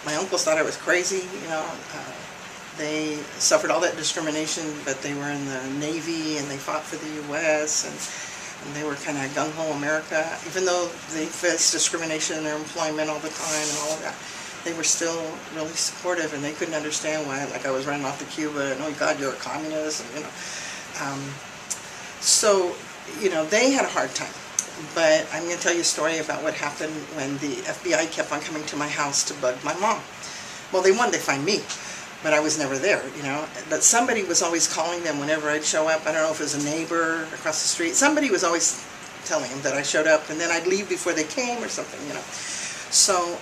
My uncles thought I was crazy, you know. They suffered all that discrimination, but they were in the Navy and they fought for the U.S. and they were kind of gung-ho America. Even though they faced discrimination in their employment all the time and all of that, they were still really supportive, and they couldn't understand why, like, I was running off to Cuba and, oh God, you're a communist, and, you know. So, you know, they had a hard time. But I'm going to tell you a story about what happened when the FBI kept on coming to my house to bug my mom. Well, they wanted to find me, but I was never there, you know. But somebody was always calling them whenever I'd show up. I don't know if it was a neighbor across the street. Somebody was always telling them that I showed up, and then I'd leave before they came or something, you know. So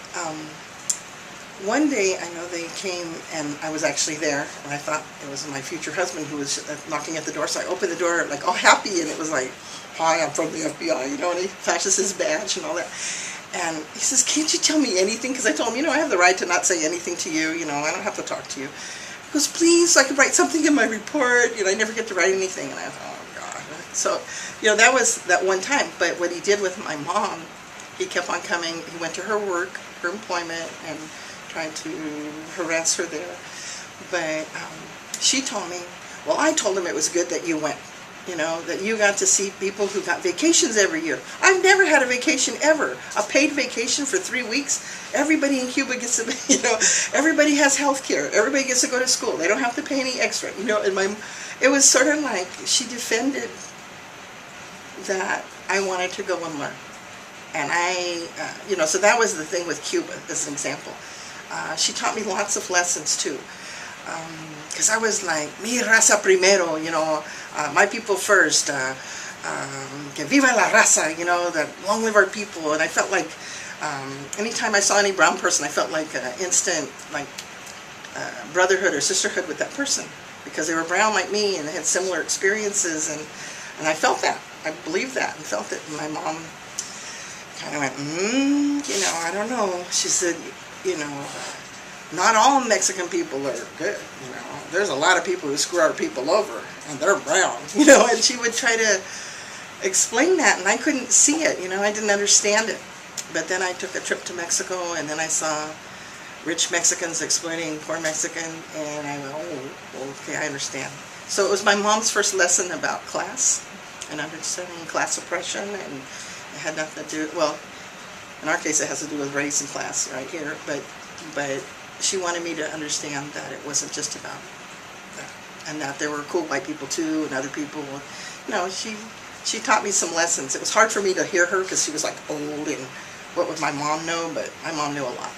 one day, I know they came, and I was actually there, and I thought it was my future husband who was knocking at the door. So I opened the door, like, all happy, and it was like, "Hi, I'm from the FBI," you know, and he flashes his badge and all that. And he says, "Can't you tell me anything?" Because I told him, you know, I have the right to not say anything to you, you know, I don't have to talk to you. He goes, "Please, so I can write something in my report." You know, I never get to write anything. And I thought, oh God. So, you know, that was that one time. But what he did with my mom, he kept on coming. He went to her work, her employment, and tried to harass her there. But she told me, well, I told him it was good that you went. You know, that you got to see people who got vacations every year. I've never had a vacation ever. A paid vacation for 3 weeks. Everybody in Cuba gets to, you know, everybody has health care. Everybody gets to go to school. They don't have to pay any extra. You know, and it was sort of like she defended that I wanted to go and learn. And you know, so that was the thing with Cuba as an example. She taught me lots of lessons too. Because I was like, mi raza primero, you know, my people first, que viva la raza, you know, that long live our people. And I felt like, anytime I saw any brown person, I felt like an instant, like, brotherhood or sisterhood with that person. Because they were brown like me, and they had similar experiences, and I felt that. I believed that, and felt it. And my mom kind of went, you know, I don't know. She said, you know, not all Mexican people are good, you know. There's a lot of people who screw our people over, and they're brown, you know. And she would try to explain that, and I couldn't see it, you know. I didn't understand it. But then I took a trip to Mexico, and then I saw rich Mexicans exploiting poor Mexican, and I went, oh, okay, I understand. So it was my mom's first lesson about class and understanding class oppression, and it had nothing to do, well, in our case it has to do with race and class right here, but she wanted me to understand that it wasn't just about that, and that there were cool white people too, and other people, you know, she taught me some lessons. It was hard for me to hear her because she was like old, and what would my mom know, but my mom knew a lot.